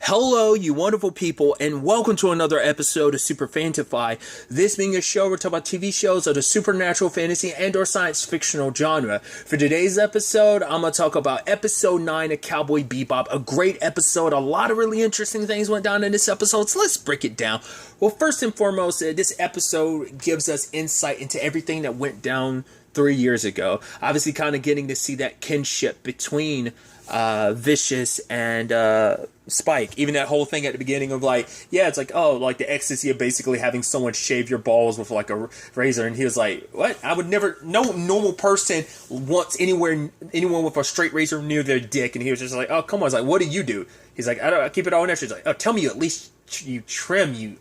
Hello, you wonderful people, and welcome to another episode of Super-Fanta-Fi. This being a show where we talk about TV shows of the supernatural, fantasy, and or science fictional genre. For today's episode, I'm going to talk about episode 9 of Cowboy Bebop. A great episode. A lot of really interesting things went down in this episode, so let's break it down. Well, first and foremost, this episode gives us insight into everything that went down 3 years ago. Obviously, kind of getting to see that kinship between Vicious and Spike. Even that whole thing at the beginning of it's like, oh, like the ecstasy of basically having someone shave your balls with like a razor, and he was like, what? I would never, no normal person wants anyone with a straight razor near their dick, and he was just like, oh, come on. I was like, what do you do? He's like, I keep it all natural. He's like, oh, tell me you at least you trim, you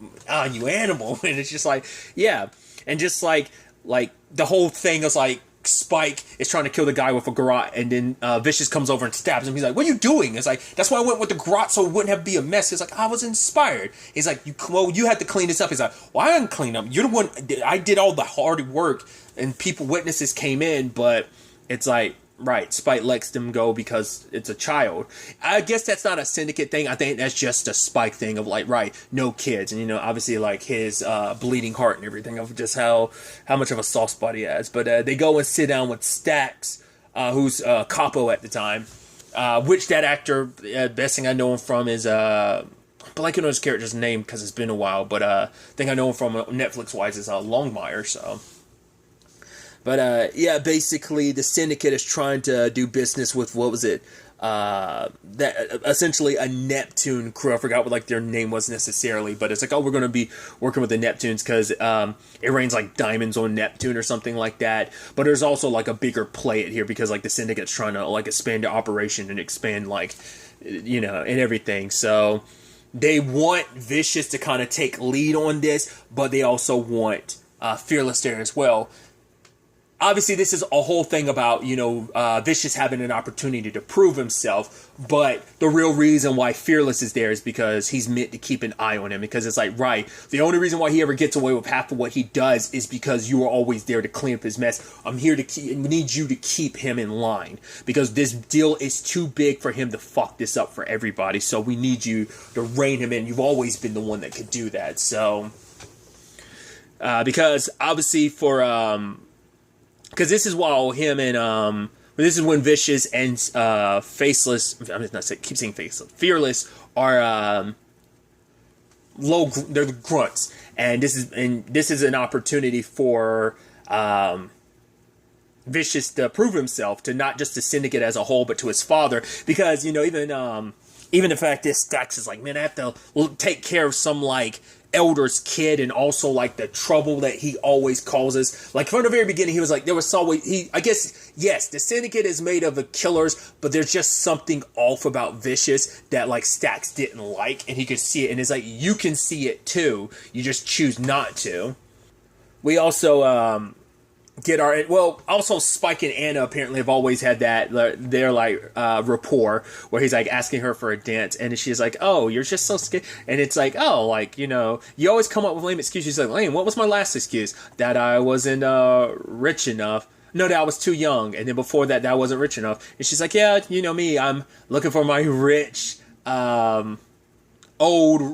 animal. And it's just like, yeah. And just like the whole thing is like, Spike is trying to kill the guy with a garrote, and then Vicious comes over and stabs him. He's like, what are you doing? It's like, that's why I went with the garrote so it wouldn't have to be a mess. He's like, I was inspired. He's like, you had to clean this up. He's like, well, I didn't clean up. You're the one, I did all the hard work, and witnesses came in, but it's like, right, Spike lets them go because it's a child. I guess that's not a Syndicate thing. I think that's just a Spike thing of like, right, no kids. And, obviously like his bleeding heart and everything of just how much of a soft spot he has. But they go and sit down with Stax, who's Capo at the time, which that actor, best thing I know him from is, blanking on his character's name because it's been a while, but thing I know him from Netflix-wise is Longmire, so... But, basically the Syndicate is trying to do business with, that essentially a Neptune crew. I forgot what, their name was necessarily, but it's like, oh, we're going to be working with the Neptunes because it rains, diamonds on Neptune or something like that. But there's also, a bigger play it here because, the Syndicate's trying to, expand their operation and expand, and everything. So they want Vicious to kind of take lead on this, but they also want Fearless there as well. Obviously, this is a whole thing about, Vicious having an opportunity to prove himself, but the real reason why Fearless is there is because he's meant to keep an eye on him, because it's like, right, the only reason why he ever gets away with half of what he does is because you are always there to clean up his mess. I'm here to need you to keep him in line, because this deal is too big for him to fuck this up for everybody, so we need you to rein him in. You've always been the one that could do that, so, because obviously because this is while him and this is when Vicious and Faceless, I'm just not saying, keep saying Faceless, Fearless are they're the grunts, and this is an opportunity for Vicious to prove himself to not just the Syndicate as a whole, but to his father, because even the fact that Stax is like, man, I have to take care of some elder's kid, and also the trouble that he always causes. From the very beginning, he was like, there was always, I guess, yes, the Syndicate is made of killers, but there's just something off about Vicious that Stax didn't like, and he could see it, and it's like, you can see it too, you just choose not to. We also also Spike and Anna apparently have always had that, their rapport, where he's asking her for a dance, and she's like, oh, you're just so scared, and it's like, oh, you always come up with lame excuses. She's like, lame, what was my last excuse? That I wasn't rich enough. No, that I was too young, and then before that I wasn't rich enough. And she's like, yeah, you know me, I'm looking for my rich, old,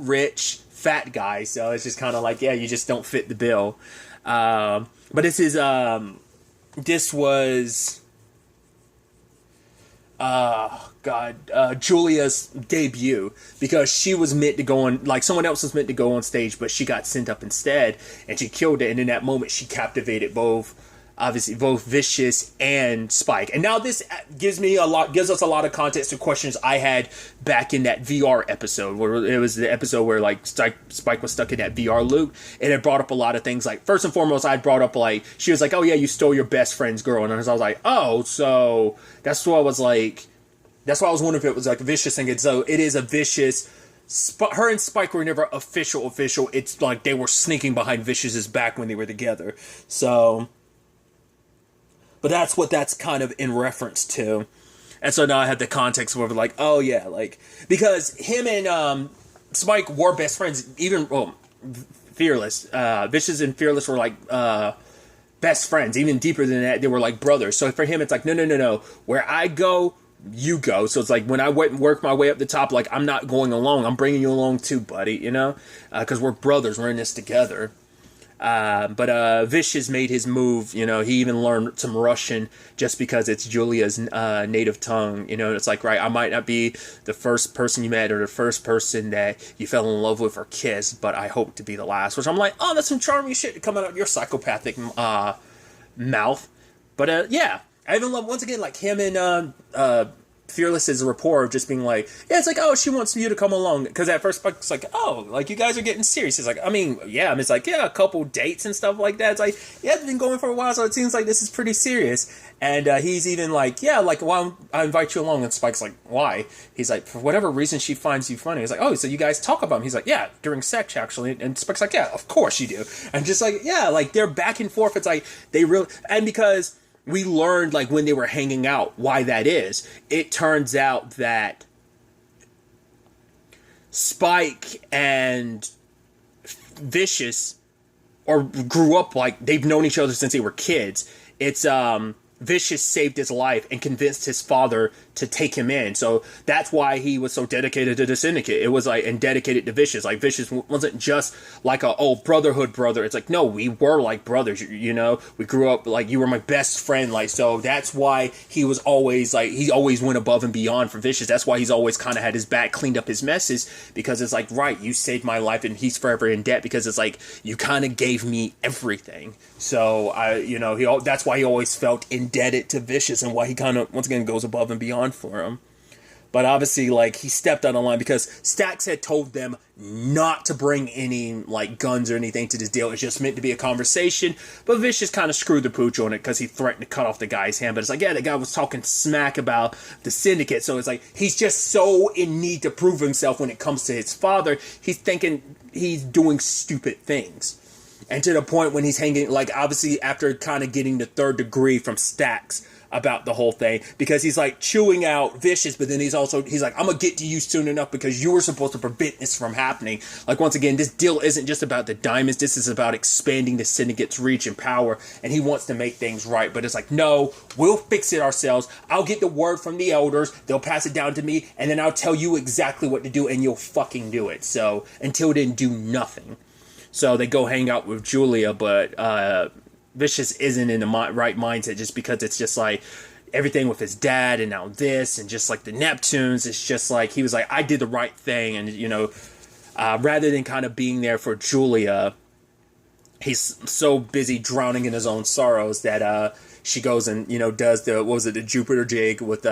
rich, fat guy, so it's just kind of yeah, you just don't fit the bill. But this was, Julia's debut, because she was meant to go on, someone else was meant to go on stage, but she got sent up instead, and she killed it, and in that moment, she captivated both Vicious and Spike. And now this gives us a lot of context to questions I had back in that VR episode, where it was the episode where Spike was stuck in that VR loop, and it brought up a lot of things. First and foremost, I brought up she was like, oh yeah, you stole your best friend's girl, and I was like, oh, so that's why I was wondering if it was a Vicious thing. And so it is a Vicious. Her and Spike were never official. It's they were sneaking behind Vicious's back when they were together. So. But that's what that's kind of in reference to. And so now I have the context where we're oh yeah, because him and Spike were best friends, even, Fearless. Vicious and Fearless were best friends. Even deeper than that, they were brothers. So for him, it's no. Where I go, you go. So it's like when I went and work my way up the top, like I'm not going alone. I'm bringing you along too, buddy. You know, because we're brothers. We're in this together. But Vicious made his move. You know, he even learned some Russian just because it's Julia's native tongue. You know, it's like, right, I might not be the first person you met or the first person that you fell in love with or kissed, but I hope to be the last. Which I'm like, oh, that's some charming shit to come out of your psychopathic mouth. But yeah, I even love, once again, like him and Fearless's rapport of just being like, yeah, it's like, oh, she wants you to come along. Because at first, it's like, oh, like, you guys are getting serious. It's like, I mean, yeah. I mean, it's like, yeah, a couple dates and stuff like that. It's like, yeah, it's been going for a while, so it seems like this is pretty serious. And he's even like, yeah, like, well, I invite you along. And Spike's like, why? He's like, for whatever reason, she finds you funny. He's like, oh, so you guys talk about him. He's like, yeah, during sex, actually. And Spike's like, yeah, of course you do. And just like, yeah, like, they're back and forth. It's like, they really, and because we learned, like, when they were hanging out, why that is. It turns out that Spike and Vicious grew up, like, they've known each other since they were kids. It's, Vicious saved his life and convinced his father to take him in. So that's why he was so dedicated to the Syndicate. It was like, and dedicated to Vicious. Like, Vicious wasn't just like a, oh, brotherhood brother. It's like, no, we were like brothers, you know? We grew up, like, you were my best friend. Like, so that's why he was always, like, he always went above and beyond for Vicious. That's why he's always kind of had his back, cleaned up his messes, because it's like, right, you saved my life and he's forever in debt, because it's like, you kind of gave me everything. So, that's why he always felt indebted to Vicious, and why he kind of, once again, goes above and beyond for him. But obviously, like, he stepped out of line because Stax had told them not to bring any, like, guns or anything to this deal. It's just meant to be a conversation. But Vicious kind of screwed the pooch on it because he threatened to cut off the guy's hand. But it's like, yeah, the guy was talking smack about the Syndicate. So it's like, he's just so in need to prove himself when it comes to his father. He's thinking he's doing stupid things. And to the point when he's hanging, like, obviously after kind of getting the third degree from Stax about the whole thing, because he's like chewing out Vicious, but then he's like, I'm gonna get to you soon enough because you were supposed to prevent this from happening. Like, once again, this deal isn't just about the diamonds, this is about expanding the Syndicate's reach and power, and he wants to make things right. But it's like, no, we'll fix it ourselves. I'll get the word from the elders, they'll pass it down to me, and then I'll tell you exactly what to do, and you'll fucking do it. So until then, do nothing. So they go hang out with Julia, but Vicious isn't in the right mindset, just because it's just like everything with his dad and now this, and just like the Neptunes. It's just like, he was like, I did the right thing. And, you know, rather than kind of being there for Julia, he's so busy drowning in his own sorrows that she goes and, you know, does the Jupiter jig with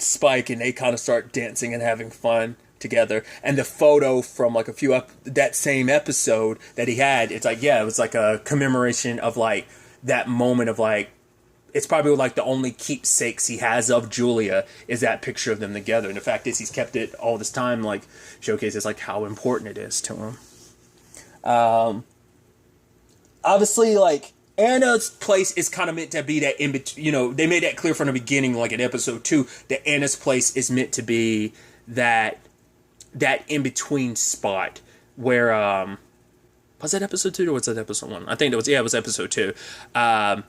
Spike, and they kind of start dancing and having fun together. And the photo from like that same episode that he had, it's like, yeah, it was like a commemoration of like that moment of like, it's probably like the only keepsakes he has of Julia is that picture of them together. And the fact is, he's kept it all this time, like, showcases like how important it is to him. Obviously, like, Anna's place is kind of meant to be that in between. You know, they made that clear from the beginning, like in episode 2, that Anna's place is meant to be that in-between spot where, was that episode 2 or was that episode 1? I think it was episode 2. That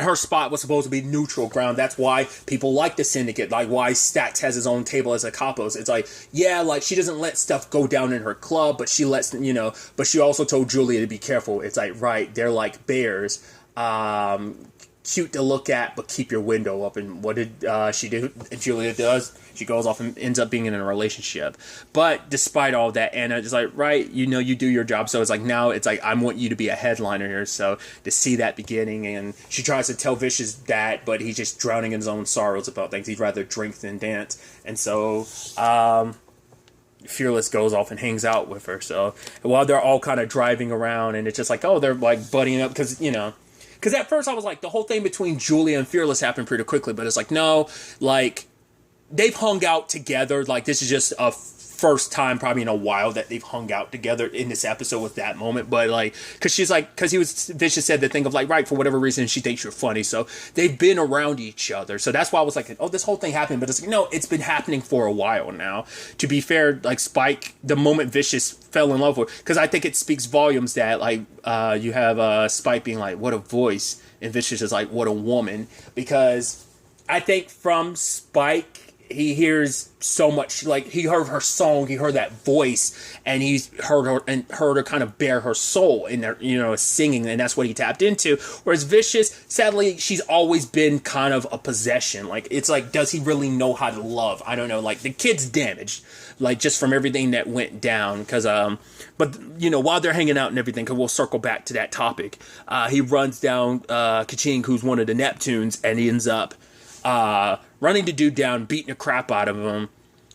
her spot was supposed to be neutral ground. That's why people like the Syndicate, like why Stax has his own table as a capos. It's like, yeah, like, she doesn't let stuff go down in her club, but she lets, you know, but she also told Julia to be careful. It's like, right, they're like bears. Cute to look at, but keep your window up. And what did she do? Julia does. She goes off and ends up being in a relationship. But despite all that, Anna is like, right, you know, you do your job. So it's like, now it's like, I want you to be a headliner here. So to see that beginning, and she tries to tell Vicious that, but he's just drowning in his own sorrows about things. He'd rather drink than dance. And so Fearless goes off and hangs out with her. So while they're all kind of driving around, and it's just like, oh, they're like buddying up, because, you know, because at first I was like, the whole thing between Julia and Fearless happened pretty quickly, but it's like, no, like, they've hung out together. Like, this is just a first time probably in a while that they've hung out together in this episode with that moment. But like, because Vicious said the thing of like, right, for whatever reason she thinks you're funny, so they've been around each other. So that's why I was like, oh, this whole thing happened. But it's like, no, it's been happening for a while now. To be fair, like, Spike, the moment Vicious fell in love with, because I think it speaks volumes that like you have Spike being like, what a voice, And Vicious is like, what a woman. Because I think from Spike, he hears so much, like, he heard her song, he heard that voice, and he's heard her kind of bare her soul in there, singing, and that's what he tapped into. Whereas Vicious, sadly, she's always been kind of a possession. Like, it's like, does he really know how to love? I don't know. Like, the kid's damaged, like, just from everything that went down. Because, but, while they're hanging out and everything, because we'll circle back to that topic, he runs down Kaching, who's one of the Neptunes, and he ends up running the dude down, beating the crap out of him.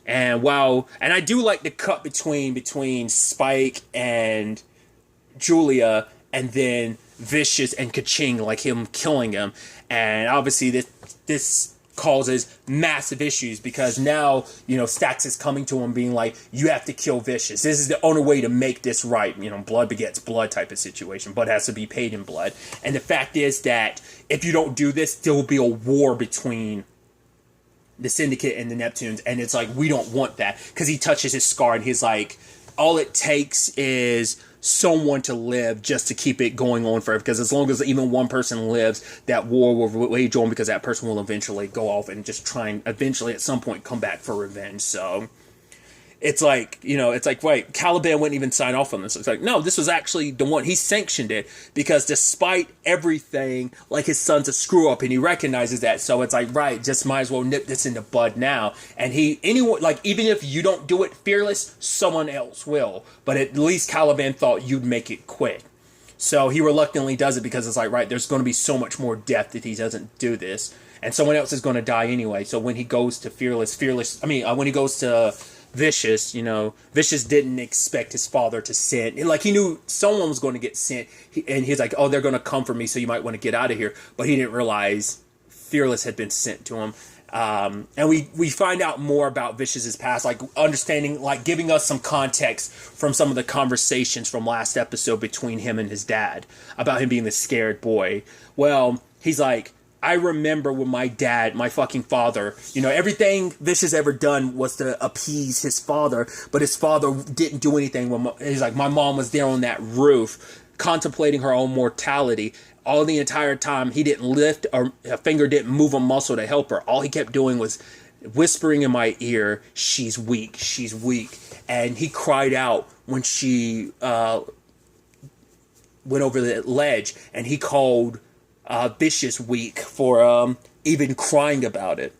And I do like the cut between Spike and Julia, and then Vicious and Kaching, like him killing him. And obviously this causes massive issues, because now, Stax is coming to him being like, you have to kill Vicious. This is the only way to make this right. Blood begets blood type of situation. Blood has to be paid in blood. And the fact is that if you don't do this, there will be a war between the Syndicate and the Neptunes. And it's like, we don't want that, because he touches his scar and he's like, all it takes is someone to live just to keep it going on forever, because as long as even one person lives, that war will wage on, because that person will eventually go off and just try and eventually at some point come back for revenge. So it's like, wait, Caliban wouldn't even sign off on this. It's like, no, this was actually the one. He sanctioned it, because despite everything, like, his son's a screw up, and he recognizes that. So it's like, right, just might as well nip this in the bud now. And even if you don't do it, Fearless, someone else will. But at least Caliban thought you'd make it quick. So he reluctantly does it, because it's like, right, there's going to be so much more death if he doesn't do this. And someone else is going to die anyway. So when he goes to when he goes to Vicious, Vicious didn't expect his father to send. Like, he knew someone was going to get sent, and he's like, oh, they're going to come for me, so you might want to get out of here. But he didn't realize Fearless had been sent to him. And we find out more about Vicious's past, like, understanding, like, giving us some context from some of the conversations from last episode between him and his dad about him being the scared boy. Well, he's like, I remember when my dad, my fucking father, everything Vicious ever done was to appease his father, but his father didn't do anything. He's like, my mom was there on that roof contemplating her own mortality. All the entire time, he didn't lift, or a finger didn't move a muscle to help her. All he kept doing was whispering in my ear, she's weak, she's weak. And he cried out when she went over the ledge, and he called Vicious weak for even crying about it.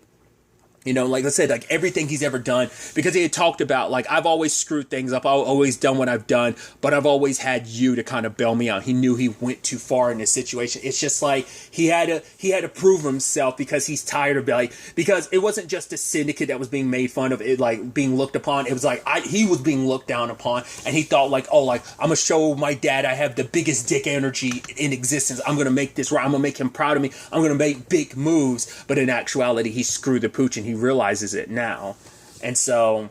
Like I said, like, everything he's ever done, because he had talked about, like, I've always screwed things up, I've always done what I've done, but I've always had you to kind of bail me out. He knew he went too far in this situation. It's just like, he had to prove himself, because he's tired of, like, because it wasn't just the Syndicate that was being made fun of, it, like, being looked upon. It was like, he was being looked down upon, and he thought, like, oh, like, I'm gonna show my dad I have the biggest dick energy in existence. I'm gonna make this right. I'm gonna make him proud of me. I'm gonna make big moves. But in actuality, he screwed the pooch, and he realizes it now. And so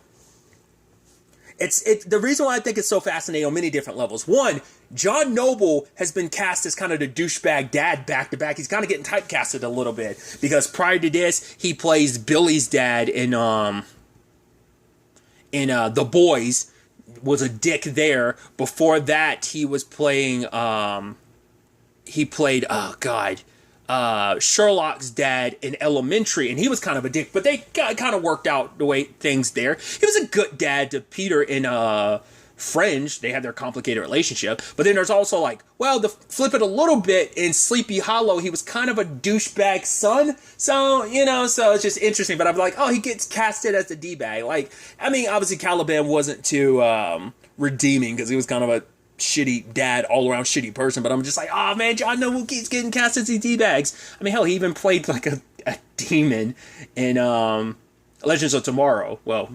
it's the reason why I think it's so fascinating on many different levels. One, John Noble has been cast as kind of the douchebag dad back to back. He's kind of getting typecasted a little bit, because prior to this, he plays Billy's dad in The Boys, was a dick there. Before that, he was playing Sherlock's dad in Elementary, and he was kind of a dick, but they kind of worked out the way things there. He was a good dad to Peter in Fringe. They had their complicated relationship, but then there's also, like, well, to flip it a little bit, in Sleepy Hollow, he was kind of a douchebag son, so it's just interesting. But I'm like, oh, he gets casted as the D-bag. Like, I mean, obviously Caliban wasn't too redeeming, because he was kind of a shitty dad, all around shitty person, but I'm just like, oh man, John Noble keeps getting cast as these D-bags. I mean, hell, he even played like a demon in Legends of Tomorrow. Well,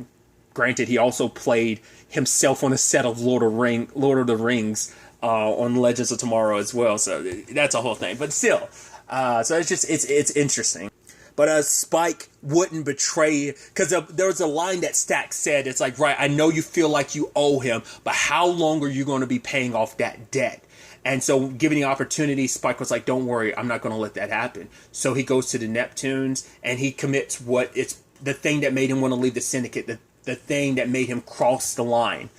granted, he also played himself on a set of Lord of the Rings on Legends of Tomorrow as well, so that's a whole thing. But still, so it's interesting. But Spike wouldn't betray, because there was a line that Stax said, it's like, right, I know you feel like you owe him, but how long are you going to be paying off that debt? And so, given the opportunity, Spike was like, don't worry, I'm not going to let that happen. So he goes to the Neptunes, and he commits it's the thing that made him want to leave the Syndicate, the thing that made him cross the line.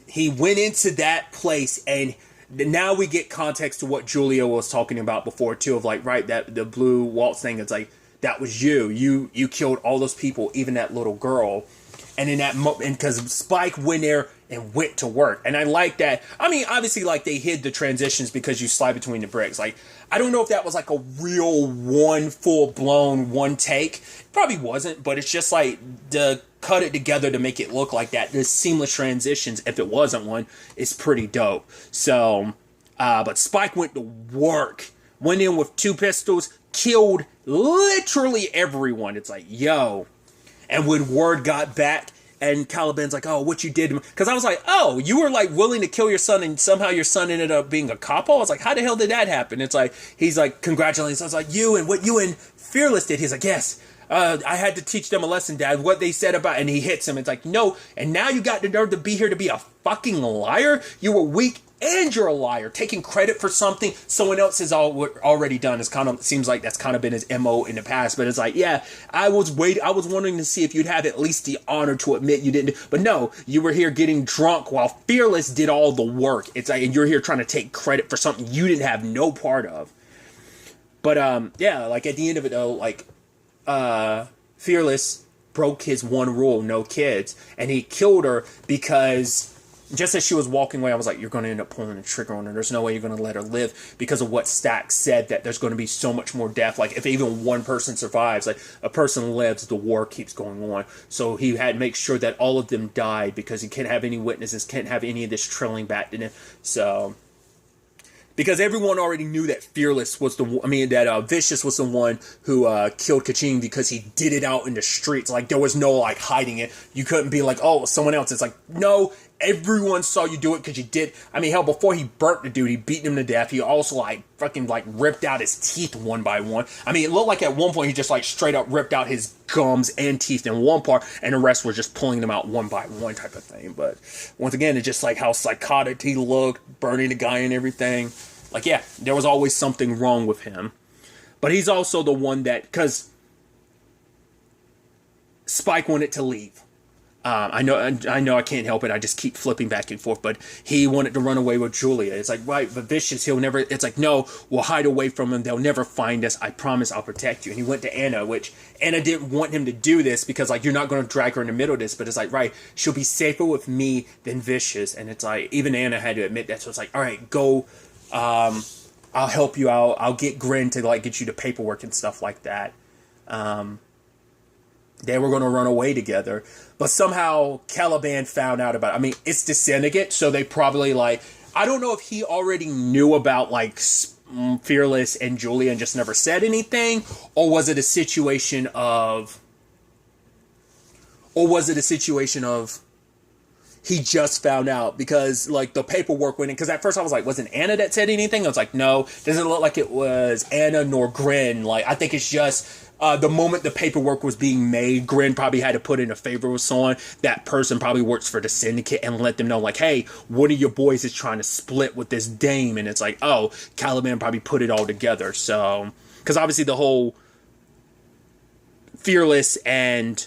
He went into that place, and now we get context to what Julia was talking about before too, of like, right, that the blue Waltz thing. It's like, that was you killed all those people, even that little girl. And in that moment, because Spike went there and went to work. And I like that. I mean, obviously, like, they hid the transitions because you slide between the bricks. Like, I don't know if that was like a real one full-blown one take. It probably wasn't, but it's just like to cut it together to make it look like that. The seamless transitions, if it wasn't one, is pretty dope. So, but Spike went to work. Went in with 2 pistols, killed literally everyone. It's like, yo. And when word got back, and Caliban's like, oh, what you did to me? Because I was like, oh, you were like willing to kill your son, and somehow your son ended up being a capo? I was like, how the hell did that happen? It's like, he's like, congratulations. I was like, what you and Fearless did. He's like, yes. I had to teach them a lesson, Dad. What they said about, and he hits him. It's like, no. And now you got the nerve to be here to be a fucking liar? You were weak and you're a liar. Taking credit for something someone else has already done. Is kind of, seems like that's kind of been his MO in the past. But it's like, yeah, I was wondering to see if you'd have at least the honor to admit you didn't. But no, you were here getting drunk while Fearless did all the work. It's like, and you're here trying to take credit for something you didn't have no part of. But yeah, like at the end of it though, like Fearless broke his one rule, no kids, and he killed her because just as she was walking away, I was like, you're going to end up pulling the trigger on her. There's no way you're going to let her live, because of what Stack said, that there's going to be so much more death. Like, if even one person survives, like, a person lives, the war keeps going on. So he had to make sure that all of them died, because he can't have any witnesses, can't have any of this trailing back to him. So, because everyone already knew that Fearless was that Vicious was the one who killed Kaching, because he did it out in the streets. Like, there was no, like, hiding it. You couldn't be like, oh, someone else. It's like, no, everyone saw you do it because you did. I mean, hell, before he burnt the dude, he beat him to death. He also, like, fucking, like, ripped out his teeth one by one. I mean, it looked like at one point he just, like, straight up ripped out his gums and teeth in one part, and the rest were just pulling them out one by one type of thing. But once again, it's just, like, how psychotic he looked, burning the guy and everything. Like, yeah, there was always something wrong with him. But he's also the one that, because Spike wanted to leave. I know I can't help it. I just keep flipping back and forth. But he wanted to run away with Julia. It's like, right, but Vicious, he'll never... It's like, no, we'll hide away from him. They'll never find us. I promise I'll protect you. And he went to Anna, which Anna didn't want him to do this because, like, you're not going to drag her in the middle of this. But it's like, right, she'll be safer with me than Vicious. And it's like, even Anna had to admit that. So it's like, all right, go... I'll help you out. I'll get Grin to, like, get you the paperwork and stuff like that. They were going to run away together. But somehow Caliban found out about it. I mean, it's the syndicate, so they probably, like... I don't know if he already knew about, like, Fearless and Julia and just never said anything, or was it a situation of... he just found out because, like, the paperwork went in. Because at first I was like, wasn't Anna that said anything? I was like, no, doesn't look like it was Anna nor Grin. Like, I think it's just the moment the paperwork was being made, Grin probably had to put in a favor with someone. That person probably works for the syndicate and let them know, like, hey, one of your boys is trying to split with this dame. And it's like, oh, Caliban probably put it all together. So, because obviously the whole Fearless and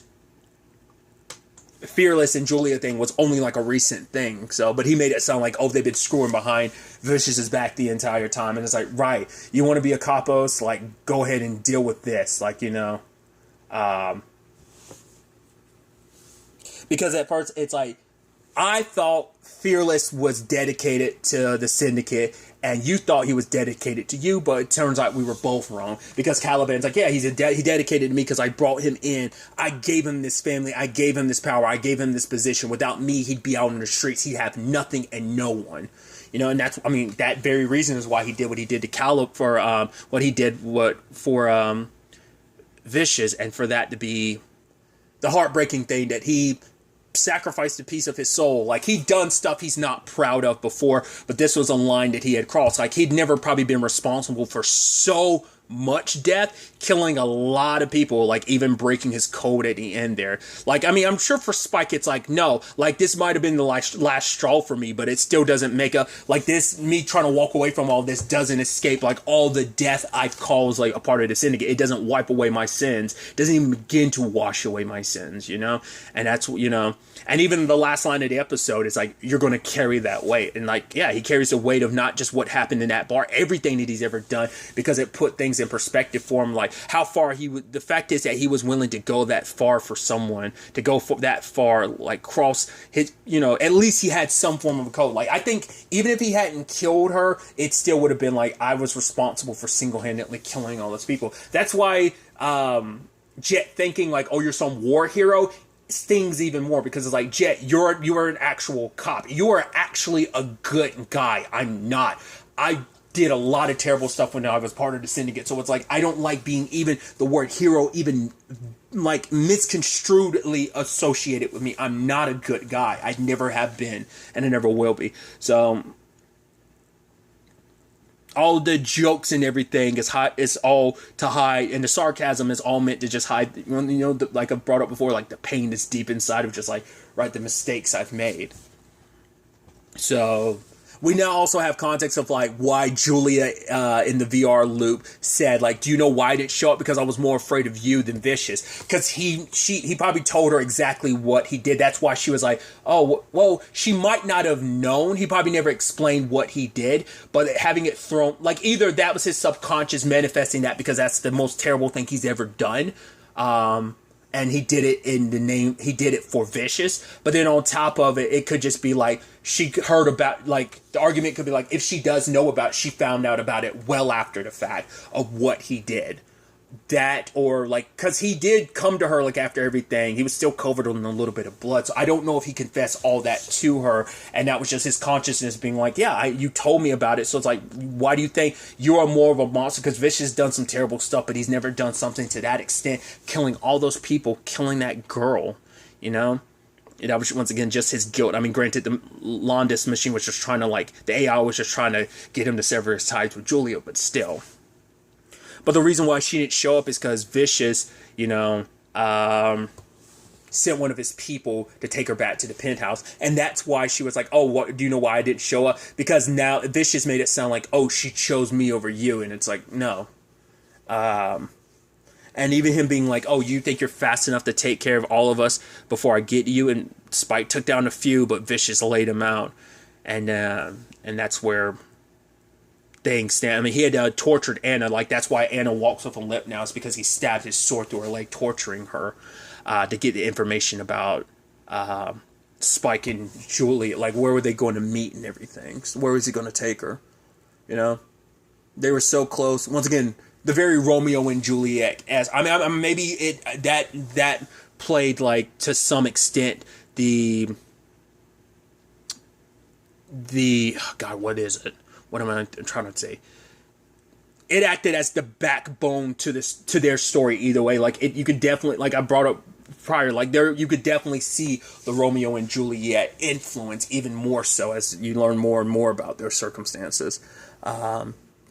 Julia thing was only like a recent thing. So, but he made it sound like, oh, they've been screwing behind Vicious's back the entire time. And it's like, right, you want to be a capos? Like, go ahead and deal with this. Like, you know, because at first it's like, I thought Fearless was dedicated to the syndicate, and you thought he was dedicated to you, but it turns out we were both wrong. Because Caliban's like, yeah, he dedicated to me because I brought him in. I gave him this family. I gave him this power. I gave him this position. Without me, he'd be out in the streets. He'd have nothing and no one. You know, and that's, I mean, that very reason is why he did what he did to for Vicious, and for that to be the heartbreaking thing that he sacrificed a piece of his soul. Like, he'd done stuff he's not proud of before, but this was a line that he had crossed. Like, he'd never probably been responsible for so much death, killing a lot of people, like even breaking his code at the end there. Like, I mean, I'm sure for Spike, it's like, no, like this might have been the last straw for me, but it still doesn't make up, like this, me trying to walk away from all this doesn't escape, like all the death I've caused, like a part of the syndicate. It doesn't wipe away my sins, doesn't even begin to wash away my sins, you know? And that's, you know, and even the last line of the episode is like, you're going to carry that weight. And like, yeah, he carries the weight of not just what happened in that bar, everything that he's ever done, because it put things in perspective for him. Like how far he would, the fact is that he was willing to go that far for someone, to go for that far, like cross his, you know, at least he had some form of a code. Like I think even if he hadn't killed her, it still would have been like, I was responsible for single-handedly killing all those people. That's why Jet thinking like, oh, you're some war hero, stings even more, because it's like, Jet, you are an actual cop. You are actually a good guy. I'm not. I did a lot of terrible stuff when I was part of the syndicate, so it's like, I don't like being even the word hero even like misconstruedly associated with me. I'm not a good guy. I never have been, and I never will be. So all the jokes and everything is all to hide, and the sarcasm is all meant to just hide, you know, like I brought up before, like the pain is deep inside of just like, right, the mistakes I've made. So we now also have context of like why Julia in the VR loop said like, do you know why I didn't show up? Because I was more afraid of you than Vicious. Because he probably told her exactly what he did. That's why she was like, oh, well, she might not have known. He probably never explained what he did, but having it thrown, like either that was his subconscious manifesting that because that's the most terrible thing he's ever done. And he did it he did it for Vicious. But then on top of it, it could just be like, she heard about, like, the argument could be like, if she does know about it, she found out about it well after the fact of what he did. That, or like, because he did come to her, like, after everything, he was still covered in a little bit of blood. So I don't know if he confessed all that to her, and that was just his consciousness being like, yeah, you told me about it. So it's like, why do you think you are more of a monster? Because Vicious done some terrible stuff, but he's never done something to that extent, killing all those people, killing that girl, you know? And that was, once again, just his guilt. I mean, granted, the Londis machine was just trying to, like, the AI was just trying to get him to sever his ties with Julia, but still. But the reason why she didn't show up is because Vicious, you know, sent one of his people to take her back to the penthouse. And that's why she was like, oh, what, do you know why I didn't show up? Because now Vicious made it sound like, oh, she chose me over you. And it's like, no. And even him being like, oh, you think you're fast enough to take care of all of us before I get you? And Spike took down a few, but Vicious laid him out. And that's where things stand. I mean, he had tortured Anna. Like, that's why Anna walks with a limp now. It's because he stabbed his sword through her leg, torturing her to get the information about Spike and Julie. Like, where were they going to meet and everything? So where was he going to take her? You know? They were so close. Once again, the very Romeo and Juliet. As I mean, maybe it that played, like, to some extent the oh God, what is it? What am I trying to say? It acted as the backbone to their story either way. Like, you could definitely, like I brought up prior, like you could definitely see the Romeo and Juliet influence even more so as you learn more and more about their circumstances.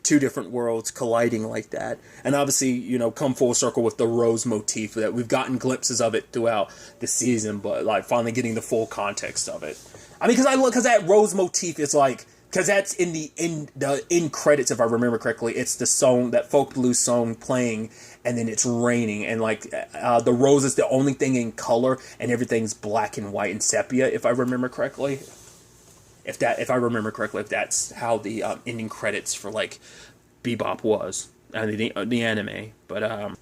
Two different worlds colliding like that. And obviously, you know, come full circle with the Rose motif that we've gotten glimpses of it throughout the season, but like finally getting the full context of it. I mean, because that Rose motif is like, because that's in the end credits, if I remember correctly. It's the song, that folk blues song playing, and then it's raining, and like the rose is the only thing in color, and everything's black and white and sepia, if I remember correctly. If I remember correctly, if that's how the ending credits for like Bebop was, the anime, but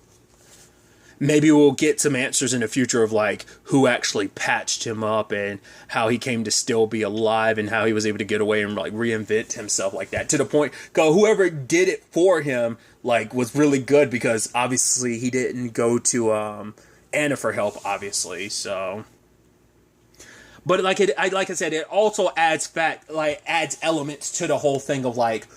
maybe we'll get some answers in the future of like who actually patched him up and how he came to still be alive and how he was able to get away and like reinvent himself like that, to the point, cause whoever did it for him like was really good, because obviously he didn't go to Anna for help, obviously. So, but like I said, it also adds elements to the whole thing of like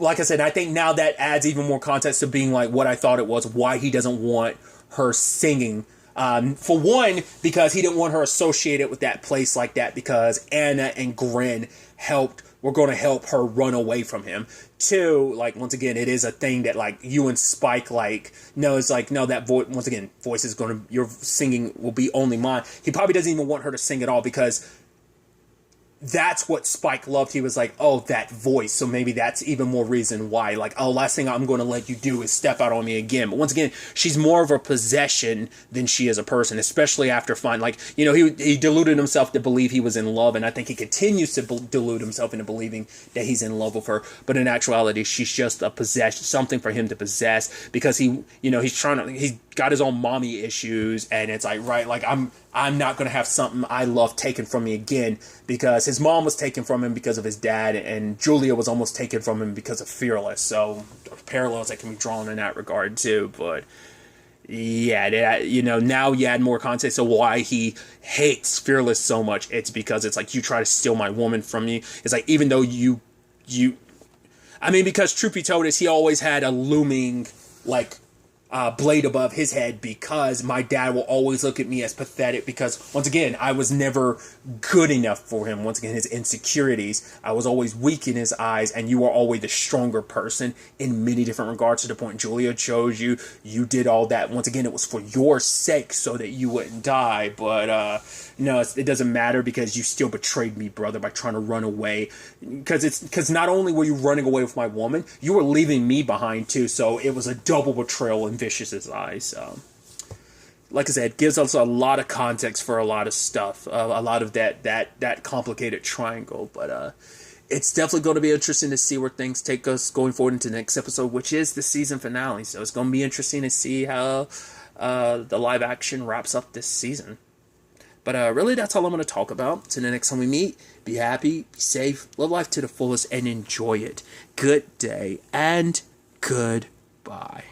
I said, I think now that adds even more context to being like what I thought it was, why he doesn't want her singing. For one, because he didn't want her associated with that place like that, because Anna and Gren helped we're going to help her run away from him. Two, like, once again, it is a thing that, like, you and Spike, like, no, it's like, no, that voice, once again, voice is going to, your singing will be only mine. He probably doesn't even want her to sing at all, because that's what Spike loved. He was like, oh, that voice. So maybe that's even more reason why. Like, oh, last thing I'm going to let you do is step out on me again. But once again, she's more of a possession than she is a person, especially after finding, like, you know, he deluded himself to believe he was in love. And I think he continues to delude himself into believing that he's in love with her. But in actuality, she's just a possession, something for him to possess, because he, you know, he's got his own mommy issues. And it's like, right, like, I'm not going to have something I love taken from me again, because his mom was taken from him because of his dad, and Julia was almost taken from him because of Fearless. So parallels that can be drawn in that regard too. But yeah, you know, now you add more context of why he hates Fearless so much. It's because it's like, you try to steal my woman from me. It's like, even though I mean, because truth be told is he always had a looming, like, blade above his head, because my dad will always look at me as pathetic, because once again, I was never good enough for him. Once again, his insecurities, I was always weak in his eyes, and you were always the stronger person in many different regards, to the point Julia chose you. You did all that. Once again, it was for your sake, so that you wouldn't die. But no, it doesn't matter, because you still betrayed me, brother, by trying to run away. Because not only were you running away with my woman, you were leaving me behind too. So it was a double betrayal in Vicious's eyes. So, like I said, it gives us a lot of context for a lot of stuff, a lot of that complicated triangle. But it's definitely going to be interesting to see where things take us going forward into the next episode, which is the season finale. So it's going to be interesting to see how the live action wraps up this season. But really, that's all I'm going to talk about. Till the next time we meet, be happy, be safe, live life to the fullest, and enjoy it. Good day, and goodbye.